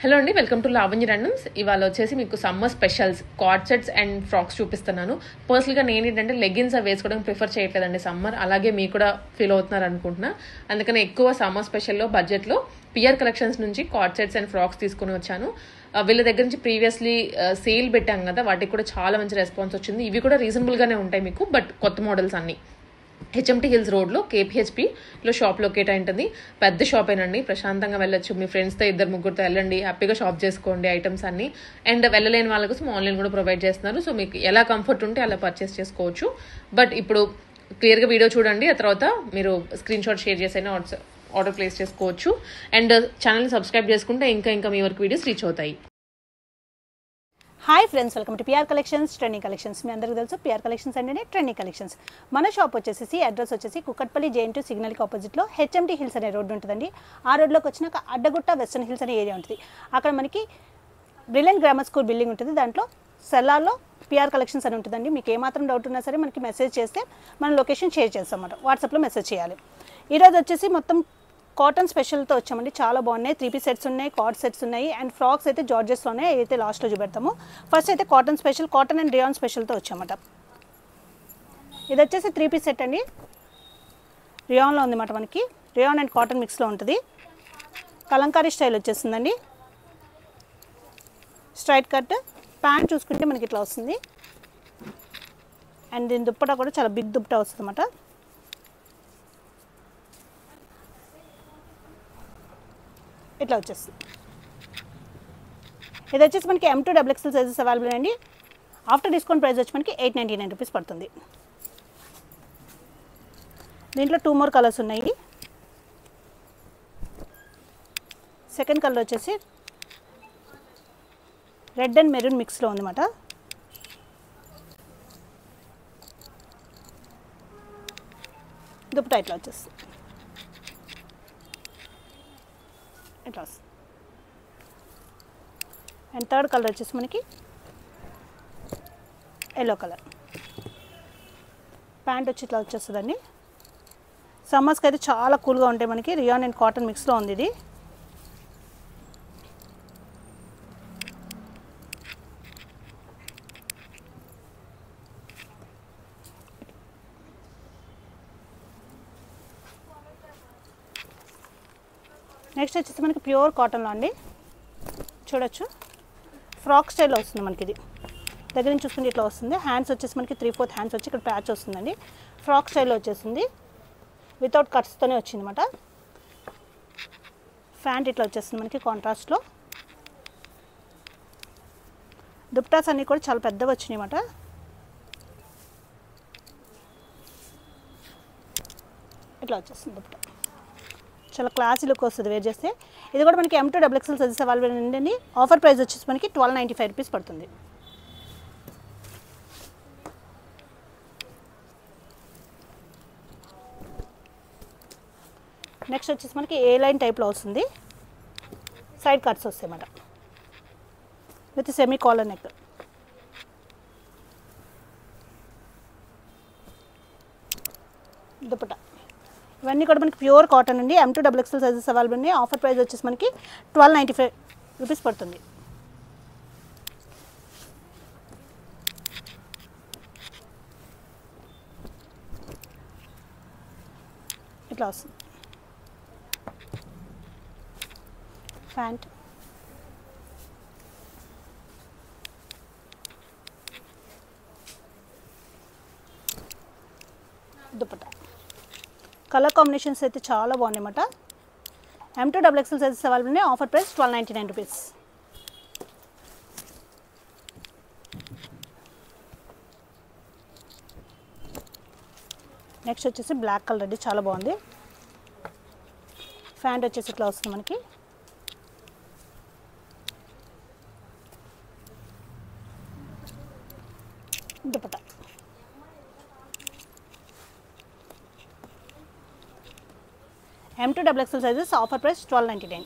Hello అండి, welcome to Lavanya randoms. ఇవాళ వచ్చేసి మీకు summer specials card sets and frocks చూపిస్తున్నాను. పర్సనల్గా నేను ఏంటంటే లెగ్గిన్స్ అవి వేసుకోవడం ప్రిఫర్ చేయట్లేదండి సమ్మర్. అలాగే మీకు కూడా ఫీల్ అవుతున్నారు అనుకుంటున్నా. అందుకని ఎక్కువ సమ్మర్ స్పెషల్లో బడ్జెట్లో పిఆర్ కలెక్షన్స్ నుంచి కార్డ్ సెట్స్ అండ్ ఫ్రాక్స్ తీసుకుని వచ్చాను. వీళ్ళ దగ్గర నుంచి ప్రీవియస్లీ సేల్ పెట్టాం కదా, వాటికి కూడా చాలా మంచి రెస్పాన్స్ వచ్చింది. ఇవి కూడా రీజనబుల్గానే ఉంటాయి మీకు, బట్ కొత్త మోడల్స్ అన్నీ. హెచ్ఎంటీ హిల్స్ రోడ్లో కేపీహెచ్పిలో షాప్ లొకేట్ అయి ఉంటుంది. పెద్ద షాప్ ఏనండి, ప్రశాంతంగా వెళ్ళొచ్చు. మీ ఫ్రెండ్స్తో 2-3 వెళ్ళండి, హ్యాపీగా షాప్ చేసుకోండి ఐటమ్స్ అన్ని. అండ్ వెళ్ళలేని వాళ్ళ కోసం ఆన్లైన్ కూడా ప్రొవైడ్ చేస్తున్నారు. సో మీకు ఎలా కంఫర్ట్ ఉంటే అలా పర్చేస్ చేసుకోవచ్చు. బట్ ఇప్పుడు క్లియర్గా వీడియో చూడండి, ఆ తర్వాత మీరు స్క్రీన్ షాట్ షేర్ చేసైనా ఆర్డర్ ప్లేస్ చేసుకోవచ్చు. అండ్ ఛానల్ని సబ్స్క్రైబ్ చేసుకుంటే ఇంకా మీ వరకు వీడియోస్ రీచ్ అవుతాయి. Hi friends, welcome to PR collections trending collections. మీ అందరికీ తెలుసు పిఆర్ కలెక్షన్స్ అంటేనే ట్రెండింగ్ కలెక్షన్స్. మన షాప్ వచ్చేసి అడ్రస్ వచ్చేసి కుక్కట్పల్లి JN2 సిగ్నల్కి ఆపోజిట్లో హెచ్ఎంటీ హిల్స్ అనే రోడ్డు ఉంటుందండి. ఆ రోడ్లోకి వచ్చినాక అడ్డగుట్ట వెస్టర్న్ హిల్స్ అనే ఏరియా ఉంటుంది. అక్కడ మనకి బ్రిలియంట్ గ్రామర్ స్కూల్ బిల్డింగ్ ఉంటుంది. దాంట్లో సెల్లార్లో పిఆర్ కలెక్షన్స్ అని ఉంటుందండి. మీకు ఏమాత్రం డౌట్ ఉన్నా సరే మనకి మెసేజ్ చేస్తే మన లొకేషన్ షేర్ చేస్తాం అన్నమాట. వాట్సాప్లో మెసేజ్ చేయాలి. ఈరోజు వచ్చేసి మొత్తం కాటన్ స్పెషల్తో వచ్చామండి. చాలా బాగున్నాయి. 3 సెట్స్ ఉన్నాయి, కార్డ్ సెట్స్ ఉన్నాయి, అండ్ ఫ్రాక్స్ అయితే జార్జెస్లోనే అయితే లాస్ట్లో చూపెడతాము. ఫస్ట్ అయితే cotton special, cotton and rayon స్పెషల్తో వచ్చామట. ఇది వచ్చేసి 3 సెట్ అండి. రియాన్లో ఉందన్నమాట. మనకి రియాన్ అండ్ కాటన్ మిక్స్లో ఉంటుంది. కలంకారీ స్టైల్ వచ్చేసిందండి. స్ట్రైట్ కట్ ప్యాంట్ చూసుకుంటే మనకి ఇట్లా వస్తుంది. అండ్ దీని దుప్పటా కూడా చాలా బిగ్ దుప్పటా వస్తుంది అన్నమాట. ఇట్లా వచ్చేస్తుంది. ఇది వచ్చేసి మనకి M2 XXL సైజెస్ అవైలబుల్ అండి. ఆఫ్టర్ డిస్కౌంట్ ప్రైస్ వచ్చి మనకి 899 రూపీస్ పడుతుంది. దీంట్లో 2 more కలర్స్ ఉన్నాయి. సెకండ్ కలర్ వచ్చేసి రెడ్ అండ్ మెరూన్ మిక్స్లో ఉందన్నమాట. దుప్పటా ఇట్లా వచ్చేస్తుంది. ఇట్లా వస్తుంది. అండ్ థర్డ్ కలర్ వచ్చేసి మనకి ఎల్లో కలర్. ప్యాంట్ వచ్చి ఇట్లా వచ్చేస్తుందండి. సమ్మర్స్కి అయితే చాలా కూల్గా ఉంటాయి మనకి. రియాన్ అండ్ కాటన్ మిక్స్లో ఉంది ఇది. నెక్స్ట్ వచ్చేసి మనకి ప్యూర్ కాటన్లో అండి. చూడొచ్చు, ఫ్రాక్ స్టైల్లో వస్తుంది మనకి. ఇది దగ్గర నుంచి చూసుకుంటే ఇట్లా వస్తుంది. హ్యాండ్స్ వచ్చేసి మనకి 3/4 హ్యాండ్స్ వచ్చి ఇక్కడ ప్యాచ్ వస్తుందండి. ఫ్రాక్ స్టైల్లో వచ్చేసింది. వితౌట్ కట్స్తోనే వచ్చింది అనమాట. ప్యాంట్ ఇట్లా వచ్చేస్తుంది మనకి కాంట్రాస్ట్లో. దుప్టాస్ అన్నీ కూడా చాలా పెద్దగా వచ్చినాయి అన్నమాట. ఇట్లా వచ్చేస్తుంది దుప్టా. చాలా క్లాసీ లుక్ వస్తుంది వేర్ చేస్తే. ఇది కూడా మనకి M2 XXL సైజెస్ అవైలబుల్ ఉందండి. ఆఫర్ ప్రైస్ వచ్చేసి మనకి 1295 రూపీస్ పడుతుంది. నెక్స్ట్ వచ్చేసి మనకి ఏ లైన్ టైప్లో వస్తుంది. సైడ్ కట్స్ వస్తాయి అన్నమాట. With semi collar neck. Dupatta ఇవన్నీ కూడా మనకి ప్యూర్ కాటన్ అండి. M2 XXL సైజెస్ అవైలబుల్ ఉన్నాయి. ఆఫర్ ప్రైస్ వచ్చేసి మనకి 1295 రూపీస్ పడుతుంది. ఇట్లా వస్తుంది ప్యాంట్. దుపట్టా కలర్ కాంబినేషన్స్ అయితే చాలా బాగున్నాయి అన్నమాట. M2 XXL సైజెస్ అవైలబుల్ ఉన్నాయి. Offer price 1299 rupees. నెక్స్ట్ వచ్చేసి బ్లాక్ కలర్ అండి, చాలా బాగుంది. ప్యాంట్ వచ్చేసి ఇట్లా వస్తుంది మనకి. Dupatta M2 XXL sizes. Offer price 1299.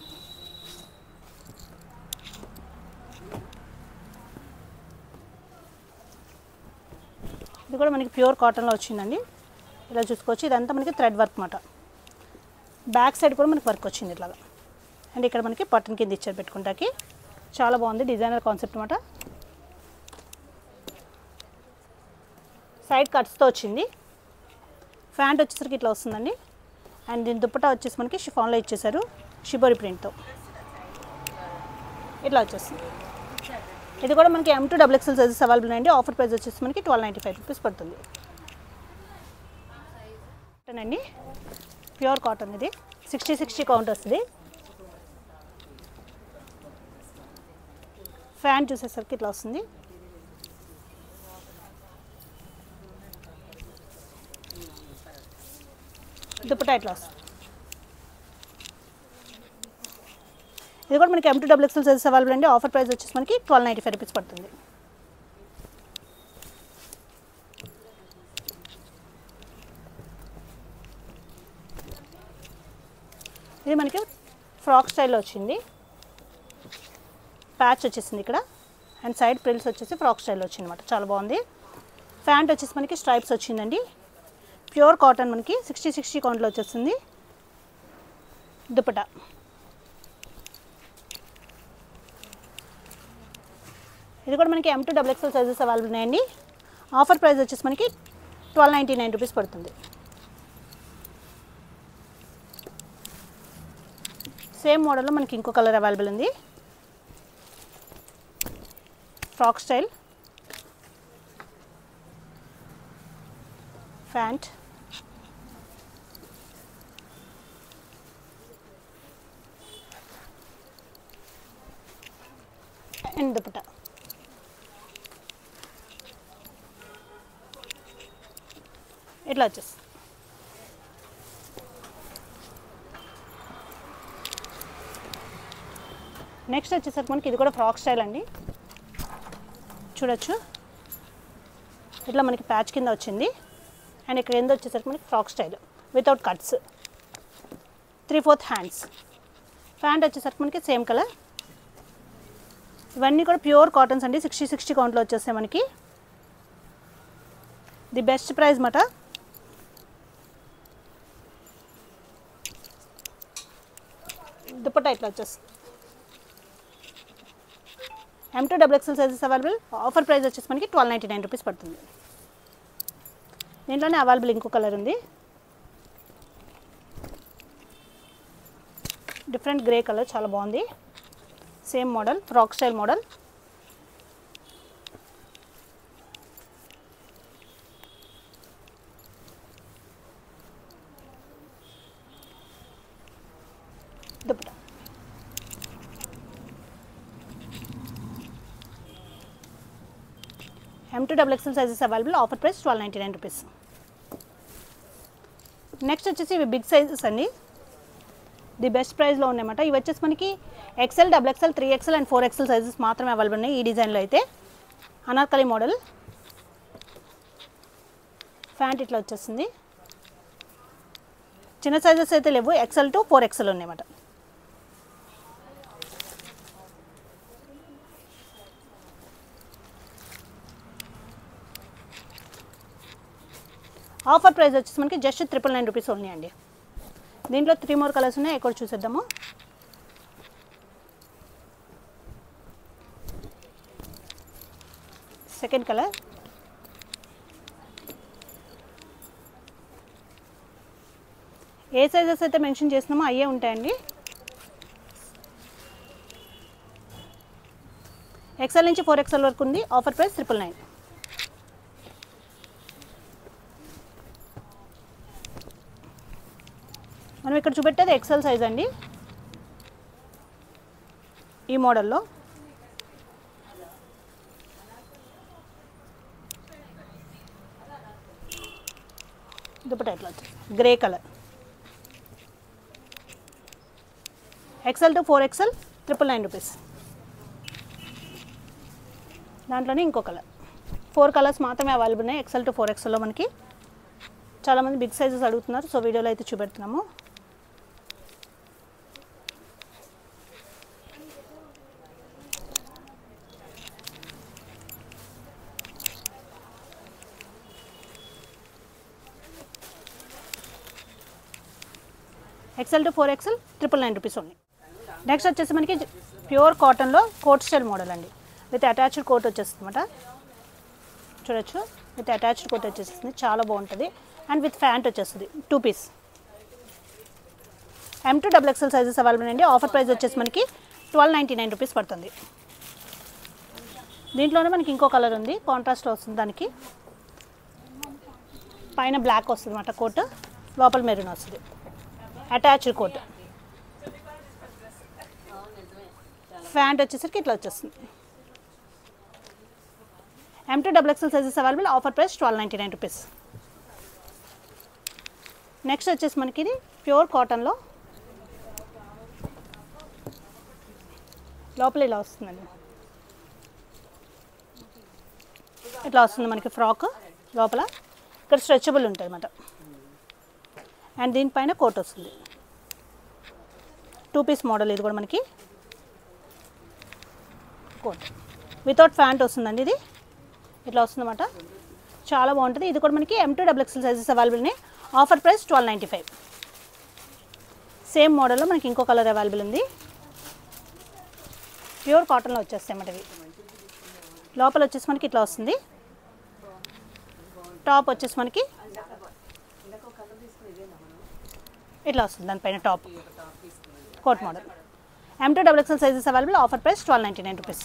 ఇది కూడా మనకి ప్యూర్ కాటన్లో వచ్చిందండి. ఇలా చూసుకోవచ్చు. ఇదంతా మనకి థ్రెడ్ వర్క్ అన్నమాట. బ్యాక్ సైడ్ కూడా మనకి వర్క్ వచ్చింది ఇట్లాగా. అండ్ ఇక్కడ మనకి బటన్ కింద ఇచ్చారు పెట్టుకుంటాకి. చాలా బాగుంది, డిజైనర్ కాన్సెప్ట్ అనమాట. సైడ్ కట్స్తో వచ్చింది. ప్యాంట్ వచ్చేసరికి ఇట్లా వస్తుందండి. అండ్ దీని దుప్పటా వచ్చేసి మనకి షిఫాన్లో ఇచ్చేసారు, షిబోరి ప్రింట్తో ఇట్లా వచ్చేస్తుంది. ఇది కూడా మనకి M2XXL సైజెస్ అవైలబుల్ అండి. ఆఫర్ ప్రైస్ వచ్చేసి మనకి 1295 రూపీస్ పడుతుంది అండి. ప్యూర్ కాటన్ ఇది 60 కౌంట్ వస్తుంది. ఫ్యాన్ చూసేసరికి ఇట్లా వస్తుంది. దుప్పటా ఇట్లా వస్తుంది. ఇది కూడా మనకి M2XXL సైజెస్ అవైలబుల్ అండి. ఆఫర్ ప్రైస్ వచ్చేసి మనకి 1295 రూపీస్ పడుతుంది. ఇది మనకి ఫ్రాక్ స్టైల్లో వచ్చింది. ప్యాచ్ వచ్చేసింది ఇక్కడ. అండ్ సైడ్ ప్రిల్స్ వచ్చేసి ఫ్రాక్ స్టైల్లో వచ్చింది అనమాట. చాలా బాగుంది. ప్యాంట్ వచ్చేసి మనకి స్ట్రైప్స్ వచ్చిందండి. ప్యూర్ కాటన్ మనకి 60 కౌంట్లో వచ్చేస్తుంది. దుపట్టా ఇది కూడా మనకి M2XXL సైజెస్ అవైలబుల్ ఉన్నాయండి. ఆఫర్ ప్రైస్ వచ్చేసి మనకి 1299 రూపీస్ పడుతుంది. సేమ్ మోడల్లో మనకి ఇంకో కలర్ అవైలబుల్ ఉంది. Frock style, pant, and dupatta. ఇట్లా వచ్చేసి నెక్స్ట్ వచ్చేసరికి మనకి ఇది కూడా ఫ్రాక్ స్టైల్ అండి. చూడొచ్చు, ఇట్లా మనకి ప్యాచ్ కింద వచ్చింది. అండ్ ఇక్కడ ఏందో వచ్చేసరికి మనకి frock style without cuts, 3/4 hands. Pant వచ్చేసరికి మనకి సేమ్ కలర్. ఇవన్నీ కూడా ప్యూర్ కాటన్స్ అండి. 60 కౌంట్లో వచ్చేస్తాయి మనకి. ది బెస్ట్ ప్రైస్ మాట. దుపట్టా ఇట్లా వచ్చేస్తుంది. M2XXL sizes available. Offer price వచ్చేసి మనకి 1299 రూపీస్ పడుతుంది. దీంట్లోనే అవైలబుల్ ఇంకో కలర్ ఉంది, డిఫరెంట్ గ్రే కలర్, చాలా బాగుంది. Same model, frock style model. Dupatta M2XXL sizes available. Offer price 1299 rupees. Next వచ్చేసి ఇవి బిగ్ సైజెస్ అండి. ది బెస్ట్ ప్రైస్లో ఉన్నాయన్నమాట. ఇవి వచ్చేసి మనకి XL, XXL, 3XL and 4XL sizes మాత్రమే అవైలబుల్ ఉన్నాయి ఈ డిజైన్లో అయితే. అనార్కలి మోడల్. ప్యాంట్ ఇట్లా వచ్చేసింది. చిన్న సైజెస్ అయితే లేవు, XL to 4XL ఉన్నాయన్నమాట. ఆఫర్ ప్రైస్ వచ్చేసి మనకి జస్ట్ 999 రూపీస్ ఉన్నాయండి. దీంట్లో 3 more కలర్స్ ఉన్నాయి, ఎక్కడ చూసేద్దాము. సెకండ్ కలర్, ఏ సైజెస్ అయితే మెన్షన్ చేసినామో అయ్యే ఉంటాయండి. XL నుంచి 4XL వరకు ఉంది. Offer price 999. మనం ఇక్కడ చూపెట్టేది XL సైజ్ అండి. ఈ మోడల్లో దుపట్టా ఇట్లా వచ్చేసి grey colour. XL to 4XL 999 rupees. దాంట్లోనే ఇంకో కలర్. 4 కలర్స్ మాత్రమే అవైలబుల్ ఉన్నాయి XL to 4XLలో మనకి. చాలామంది బిగ్ సైజెస్ అడుగుతున్నారు, సో వీడియోలో అయితే చూపెడుతున్నాము. XL to 4XL 999 రూపీస్ ఉన్నాయి. నెక్స్ట్ వచ్చేసి మనకి ప్యూర్ కాటన్లో కోట్ స్టైల్ మోడల్ అండి, విత్ అటాచ్డ్ కోట్ వచ్చేస్తుంది అనమాట. చూడొచ్చు, విత్ అటాచ్డ్ కోట్ వచ్చేస్తుంది, చాలా బాగుంటుంది. అండ్ విత్ ప్యాంట్ వచ్చేస్తుంది 2 piece. M2 XXL sizes available అండి. ఆఫర్ ప్రైస్ వచ్చేసి మనకి 1299 రూపీస్ పడుతుంది. దీంట్లోనే మనకి ఇంకో కలర్ ఉంది, కాంట్రాస్ట్ వస్తుంది. దానికి పైన బ్లాక్ వస్తుంది అన్నమాట కోట్, లోపల మెరూన్ వస్తుంది, అటాచ్డ్ కోట్. ప్యాంట్ వచ్చేసరికి ఇట్లా వచ్చేస్తుంది. M2 XXL sizes available. Offer price 1299 rupees. Next వచ్చేసి మనకి ఇది ప్యూర్ కాటన్లో లోపల ఇలా వస్తుందండి, ఇట్లా వస్తుంది మనకి ఫ్రాక్. లోపల ఇక్కడ స్ట్రెచబుల్ ఉంటుంది అన్నమాట. అండ్ దీనిపైన కోట్ వస్తుంది, 2 పీస్ మోడల్. ఇది కూడా మనకి కోట్ వితౌట్ ప్యాంట్ వస్తుందండి. ఇది ఇట్లా వస్తుందన్నమాట, చాలా బాగుంటుంది. ఇది కూడా మనకి M2 XXL సైజెస్ అవైలబుల్ ఉన్నాయి. Offer price 1295. సేమ్ మోడల్లో మనకి ఇంకో కలర్ అవైలబుల్ ఉంది. ప్యూర్ కాటన్లో వచ్చేస్తాయి అన్నమాట ఇవి. లోపల వచ్చేసి మనకి ఇట్లా వస్తుంది, టాప్ వచ్చేసి మనకి ఇట్లా వస్తుంది, దానిపైన top coat model. M2 XXL sizes available. Offer price 1299 rupees.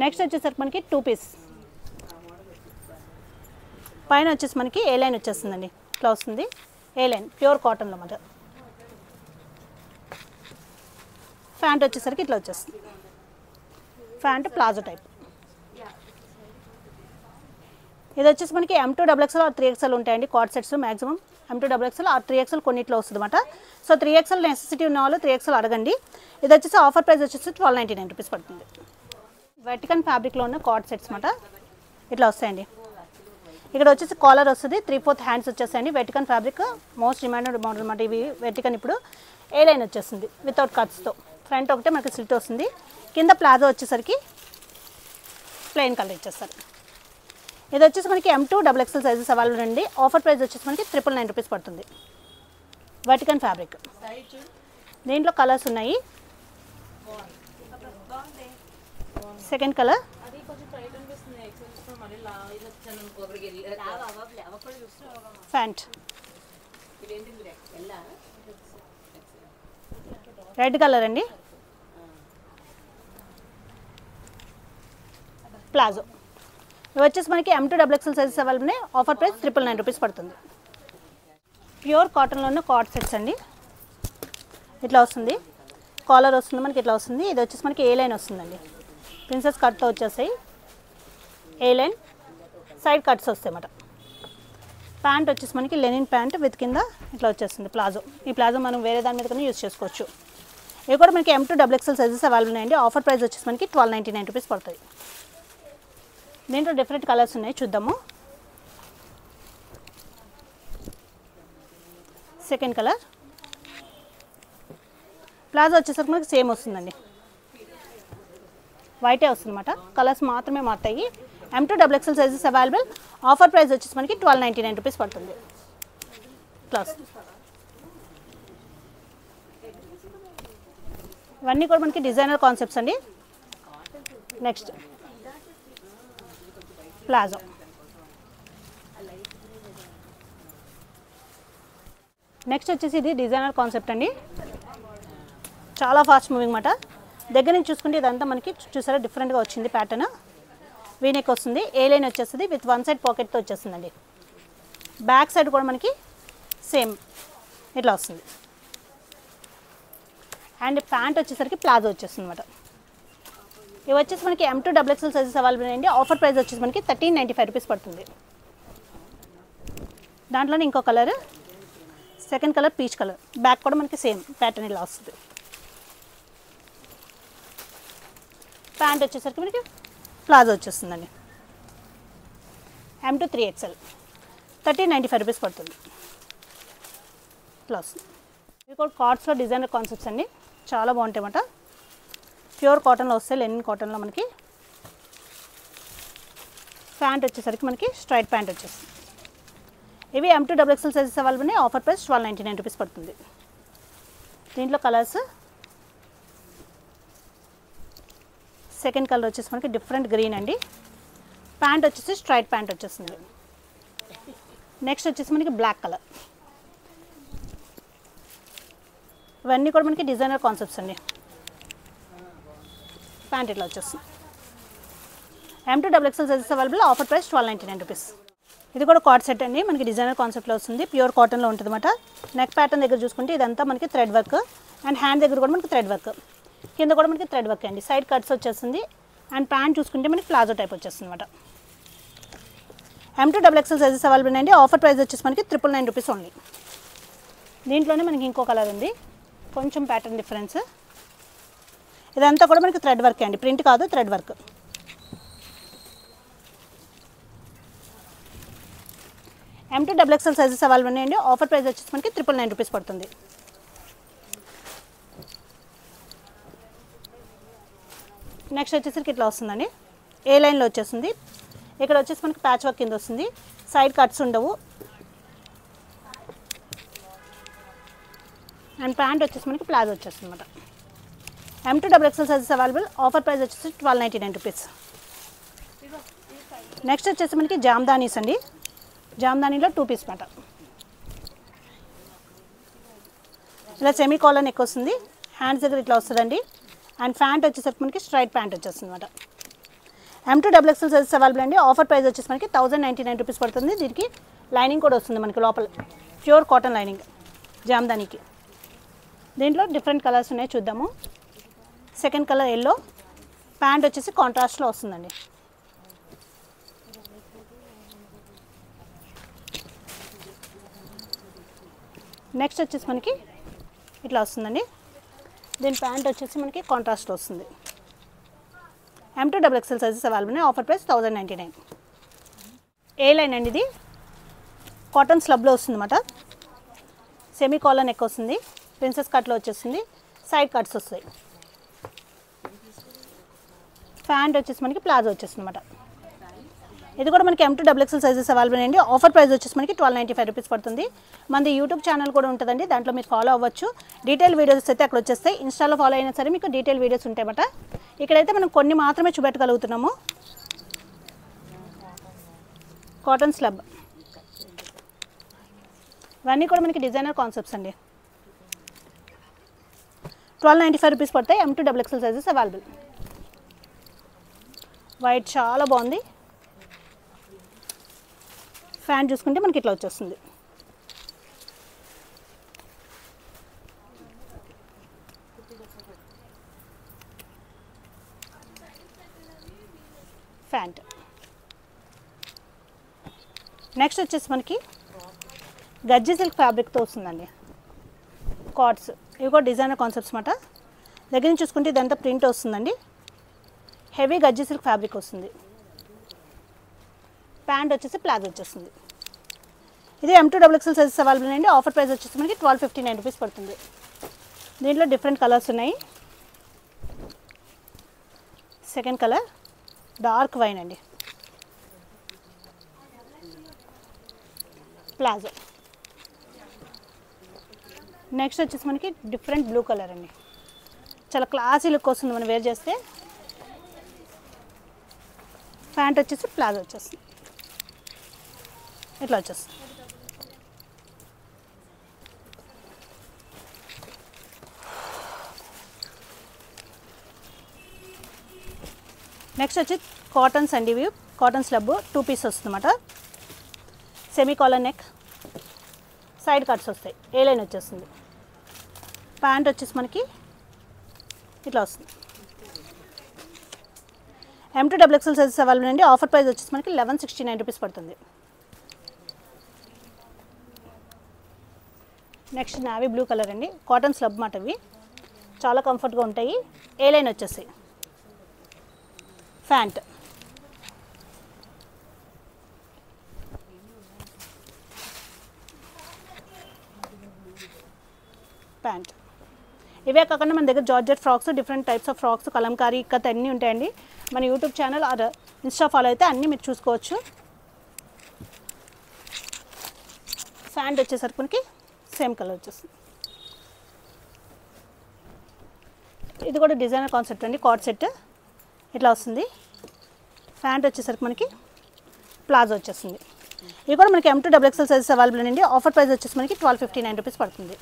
Next వచ్చేసరికి మనకి 2 పీస్. పైన వచ్చేసి మనకి ఏ లైన్ వచ్చేస్తుందండి, ఇట్లా వస్తుంది ఏ లైన్, ప్యూర్ కాటన్లో మాట. ప్యాంట్ వచ్చేసరికి ఇట్లా వచ్చేస్తుంది, ప్యాంట్ ప్లాజో టైప్. ఇది వచ్చేసి మనకి M2 XXL ఆర్ 3XL ఉంటాయండి coord sets. Maximum M2 XXL or 3XL కొన్నిట్లో వస్తుంది అనమాట. సో 3XL నెసెసిటీ ఉన్న వాళ్ళు 3XL అడగండి. ఇది వచ్చేసి ఆఫర్ ప్రైస్ వచ్చేసి 1299 రూపీస్ పడుతుంది. వెటికన్ ఫ్యాబ్రిక్లో ఉన్న కార్డ్ సెట్స్ అనమాట, ఇట్లా వస్తాయండి. ఇక్కడ వచ్చేసి కాలర్ వస్తుంది, 3/4 హ్యాండ్స్ వచ్చేస్తాయండి. వెటికన్ ఫ్యాబ్రిక్ మోస్ట్ డిమాండెడ్ మోడల్ అనమాట ఇవి. వెటికన్ ఇప్పుడు ఏ లైన్ వచ్చేస్తుంది వితౌట్ కట్స్తో. ఫ్రంట్ ఒకటే మనకి స్లిట్ వస్తుంది, కింద ప్లాజో వచ్చేసరికి ప్లెయిన్ కలర్ ఇచ్చేస్తారు. ఇది వచ్చేసి మనకి M2 XXL సైజెస్ అవైలబుల్ అండి. ఆఫర్ ప్రైస్ వచ్చేసి మనకి 999 రూపీస్ పడుతుంది. వెటికన్ ఫ్యాబ్రిక్, దీంట్లో కలర్స్ ఉన్నాయి. Second colour pant, red colour అండి, ప్లాజో. ఇవి వచ్చేసి మనకి M2 XXL సైజెస్ అవైలబుల్ ఉన్నాయి. ఆఫర్ ప్రైస్ 999 రూపీస్ పడుతుంది. ప్యూర్ కాటన్లో ఉన్న కార్డ్ సెట్స్ అండి, ఇట్లా వస్తుంది. కాలర్ వస్తుంది మనకి, ఇట్లా వస్తుంది. ఇది వచ్చేసి మనకి ఏ లైన్ వస్తుందండి, ప్రిన్సెస్ కట్తో వచ్చేస్తాయి. ఏ లైన్ సైడ్ కట్స్ వస్తాయి అన్నమాట. ప్యాంట్ వచ్చేసి మనకి లెనిన్ ప్యాంట్ విత్ కింద ఇట్లా వచ్చేస్తుంది ప్లాజో. ఈ ప్లాజో మనం వేరే దాని మీద కూడా యూజ్ చేసుకోవచ్చు. ఇవి కూడా మనకి M2 XXL సైజెస్ అవైలబుల్ ఉన్నాయండి. ఆఫర్ ప్రైస్ వచ్చేసి మనకి 1299 రూపీస్ పడుతుంది. దీంట్లో డిఫరెంట్ కలర్స్ ఉన్నాయి, చూద్దాము. సెకండ్ కలర్ ప్లాజో వచ్చేసరికి మనకి సేమ్ వస్తుందండి, వైటే వస్తుంది అన్నమాట. కలర్స్ మాత్రమే మారుతాయి. M2 XXL sizes available. Offer price వచ్చేసి మనకి 1299 రూపీస్ పడుతుంది. క్లాస్ ఇవన్నీ కూడా మనకి డిజైనర్ కాన్సెప్ట్స్ అండి. నెక్స్ట్ ప్లాజో, నెక్స్ట్ వచ్చేసి ఇది డిజైనర్ కాన్సెప్ట్ అండి, చాలా ఫాస్ట్ మూవింగ్ అన్నమాట. దగ్గర నుంచి చూసుకుంటే ఇదంతా మనకి చూసారా డిఫరెంట్గా వచ్చింది ప్యాటర్న్. వీనెక్ వస్తుంది, ఏ లైన్ వచ్చేస్తుంది విత్ 1 సైడ్ పాకెట్తో వచ్చేస్తుందండి. బ్యాక్ సైడ్ కూడా మనకి సేమ్ ఇట్లా వస్తుంది. అండ్ ప్యాంట్ వచ్చేసరికి ప్లాజో వచ్చేస్తుంది అన్నమాట. ఇవి వచ్చేసి మనకి M2 XXL సైజెస్ అవైలబుల్ అండి. ఆఫర్ ప్రైస్ వచ్చేసి మనకి 1395 రూపీస్ పడుతుంది. దాంట్లోనే ఇంకో colour, second colour peach colour. Back కూడా మనకి సేమ్ ప్యాటర్న్ ఇలా వస్తుంది. ప్యాంట్ వచ్చేసరికి మనకి ప్లాజో వచ్చేస్తుందండి. M2 3XL 1395 రూపీస్ పడుతుంది. ప్లస్ ఇవి కూడా కార్డ్స్లో డిజైనర్ కాన్సెప్ట్స్ అండి, చాలా బాగుంటాయి అన్నమాట. ప్యూర్ కాటన్లో వస్తాయి, లెనిన్ కాటన్లో మనకి. ప్యాంట్ వచ్చేసరికి మనకి స్ట్రైట్ ప్యాంట్ వచ్చేస్తుంది. ఇవి M2XXL సైజెస్ అవైలబుల్ ఉన్నాయి. ఆఫర్ ప్రైస్ 1299 రూపీస్ పడుతుంది. దీంట్లో కలర్స్ సెకండ్ కలర్ వచ్చేసి మనకి డిఫరెంట్ గ్రీన్ అండి. ప్యాంట్ వచ్చేసి స్ట్రైట్ ప్యాంట్ వచ్చేస్తుంది. నెక్స్ట్ వచ్చేసి మనకి బ్లాక్ కలర్. ఇవన్నీ కూడా మనకి డిజైనర్ కాన్సెప్ట్స్ అండి. ప్యాంట్ ఇట్లా వచ్చేస్తుంది. M2XXL sizes available. Offer price 1299 rupees. ఇది కూడా కార్డ్ సెట్ అండి. మనకి డిజైనర్ కాన్సెప్ట్లో వస్తుంది. ప్యూర్ కాటన్లో ఉంటుంది అనమాట. నెక్ ప్యాటర్న్ దగ్గర చూసుకుంటే ఇదంతా మనకి థ్రెడ్ వర్క్ అండ్ హ్యాండ్ దగ్గర కూడా మనకి థ్రెడ్ వర్క్, కింద కూడా మనకి థ్రెడ్ వర్క్ అండి. సైడ్ కట్స్ వచ్చేస్తుంది. అండ్ ప్యాంట్ చూసుకుంటే మనకి ప్లాజో టైప్ వచ్చేస్తుంది అనమాట. M2XXL సైజెస్ అవైలబుల్ అండి. ఆఫర్ ప్రైస్ వచ్చేసి మనకి 999 రూపీస్ ఓన్లీ. దీంట్లోనే మనకి ఇంకో కలర్ ఉంది, కొంచెం ప్యాటర్న్ డిఫరెన్స్. ఇదంతా కూడా మనకి థ్రెడ్ వర్క్ అండి, ప్రింట్ కాదు, thread work. M2XXL sizes available ఉన్నాయండి. ఆఫర్ ప్రైస్ వచ్చేసి మనకి 999 రూపీస్ పడుతుంది. నెక్స్ట్ వచ్చేసరికి ఇట్లా వస్తుందండి. ఏ లైన్లో వచ్చేస్తుంది. ఇక్కడ వచ్చేసి మనకి ప్యాచ్ వర్క్ కింద వస్తుంది. సైడ్ కట్స్ ఉండవు. అండ్ ప్యాంట్ వచ్చేసి మనకి ప్లాజో వచ్చేస్తుంది అనమాట. M2XXL sizes available. Offer price వచ్చేసి 1299 రూపీస్. నెక్స్ట్ వచ్చేసి మనకి జామ్దానీస్ అండి. జామ్దానీలో 2 పీస్ మాట. ఇలా సెమీ కాలర్ నెక్ వస్తుంది. హ్యాండ్స్ దగ్గర ఇట్లా వస్తుందండి. అండ్ ప్యాంట్ వచ్చేసరికి మనకి స్ట్రైట్ ప్యాంట్ వచ్చేస్తుంది అనమాట. M2XXL సైజెస్ అవైలబుల్ అండి. ఆఫర్ ప్రైస్ వచ్చేసి మనకి 1099 రూపీస్ పడుతుంది. దీనికి లైనింగ్ కూడా వస్తుంది మనకి లోపల, ప్యూర్ కాటన్ లైనింగ్ జామ్దానీకి. దీంట్లో డిఫరెంట్ కలర్స్ ఉన్నాయి, చూద్దాము. సెకండ్ కలర్ ఎల్లో, ప్యాంట్ వచ్చేసి కాంట్రాస్ట్లో వస్తుందండి. నెక్స్ట్ వచ్చేసి మనకి ఇట్లా వస్తుందండి. దీని ప్యాంట్ వచ్చేసి మనకి కాంట్రాస్ట్ వస్తుంది. M2XXL sizes available. Offer price 1099. ఏ లైన్ అండి ఇది, కాటన్ స్లబ్లో వస్తుంది అన్నమాట. సెమీ కాలర్ నెక్ వస్తుంది. ప్రిన్సెస్ కట్లో వచ్చేస్తుంది. సైడ్ కట్స్ వస్తాయి. ప్యాంట్ వచ్చేసి మనకి ప్లాజో వచ్చేస్తుంది అన్నమాట. ఇది కూడా మనకి M2XXL సైజెస్ అవైలబుల్ అండి. ఆఫర్ ప్రైస్ వచ్చేసి మనకి 1295 రూపీస్ పడుతుంది. మనది యూట్యూబ్ ఛానల్ కూడా ఉంటుందండి, దాంట్లో మీరు ఫాలో అవ్వచ్చు. డీటెయిల్ వీడియోస్ అయితే అక్కడ వచ్చేస్తాయి. ఇన్స్టాలో ఫాలో అయినా సరే మీకు డీటెయిల్ వీడియోస్ ఉంటాయన్నమాట. ఇక్కడైతే మనం కొన్ని మాత్రమే చూపెట్టగలుగుతున్నాము. కాటన్ స్లబ్, ఇవన్నీ కూడా మనకి డిజైనర్ కాన్సెప్ట్స్ అండి. 1295 రూపీస్ పడతాయి. M2XXL sizes available. వైట్ చాలా బాగుంది. ఫ్యాన్ చూసుకుంటే మనకి ఇట్లా వచ్చేస్తుంది. ఫ్యాంట్. నెక్స్ట్ వచ్చేసి మనకి గజ్జి సిల్క్ ఫ్యాబ్రిక్తో వస్తుందండి. కార్డ్స్ ఇవి కూడా డిజైనర్ కాన్సెప్ట్స్ అన్నమాట. దగ్గర నుంచి చూసుకుంటే ఇదంతా ప్రింట్ వస్తుందండి. హెవీ గజ్జి సిల్క్ ఫ్యాబ్రిక్ వస్తుంది. ప్యాంట్ వచ్చేసి ప్లాజో వచ్చేస్తుంది. ఇది M2XXL సైజెస్ అవైలబుల్ అండి. ఆఫర్ ప్రైస్ వచ్చేసి మనకి 1259 రూపీస్ పడుతుంది. దీంట్లో డిఫరెంట్ కలర్స్ ఉన్నాయి. సెకండ్ కలర్ డార్క్ వైన్ అండి, ప్లాజో. నెక్స్ట్ వచ్చేసి మనకి డిఫరెంట్ బ్లూ కలర్ అండి. చాలా క్లాసీ లుక్ వస్తుంది మనం వేర్ చేస్తే. ప్యాంట్ వచ్చేసి ప్లాజో వచ్చేస్తుంది. ఇట్లా వచ్చేస్తుంది. నెక్స్ట్ వచ్చి కాటన్స్ అండి. ఇవి కాటన్ స్లబ్ 2 పీస్ వస్తుంది అన్నమాట. Semi collar neck, side cuts వస్తాయి. ఏ లైన్ వచ్చేస్తుంది. ప్యాంట్ వచ్చేసి మనకి ఇట్లా వస్తుంది. M2XXL సైజెస్ అవైలబుల్ అండి. ఆఫర్ ప్రైస్ వచ్చేసి మనకి 1169 రూపీస్ పడుతుంది. నెక్స్ట్ నావీ బ్లూ కలర్ అండి. కాటన్ స్లబ్ మాట. ఇవి చాలా కంఫర్ట్గా ఉంటాయి. ఏ లైన్ వచ్చేసి ఫ్యాంట్. ప్యాంట్. ఇవే కాకుండా మన దగ్గర georgette frocks, different types of frocks, Kalamkari, ikat అన్నీ ఉంటాయండి. మన YouTube channel or Insta follow అయితే అన్నీ మీరు చూసుకోవచ్చు. ఫ్యాంట్ వచ్చేసరికి మనకి సేమ్ కలర్ వచ్చేస్తుంది. ఇది కూడా డిజైనర్ కాన్సెప్ట్ అండి, కార్డ్ సెట్ ఇట్లా వస్తుంది. ఫ్యాంట్ వచ్చేసరికి మనకి ప్లాజో వచ్చేస్తుంది. ఇది కూడా మనకి M2 XXL సైజెస్ అవైలబుల్ అండి. ఆఫర్ ప్రైస్ వచ్చేసి మనకి 1259 రూపీస్ పడుతుంది.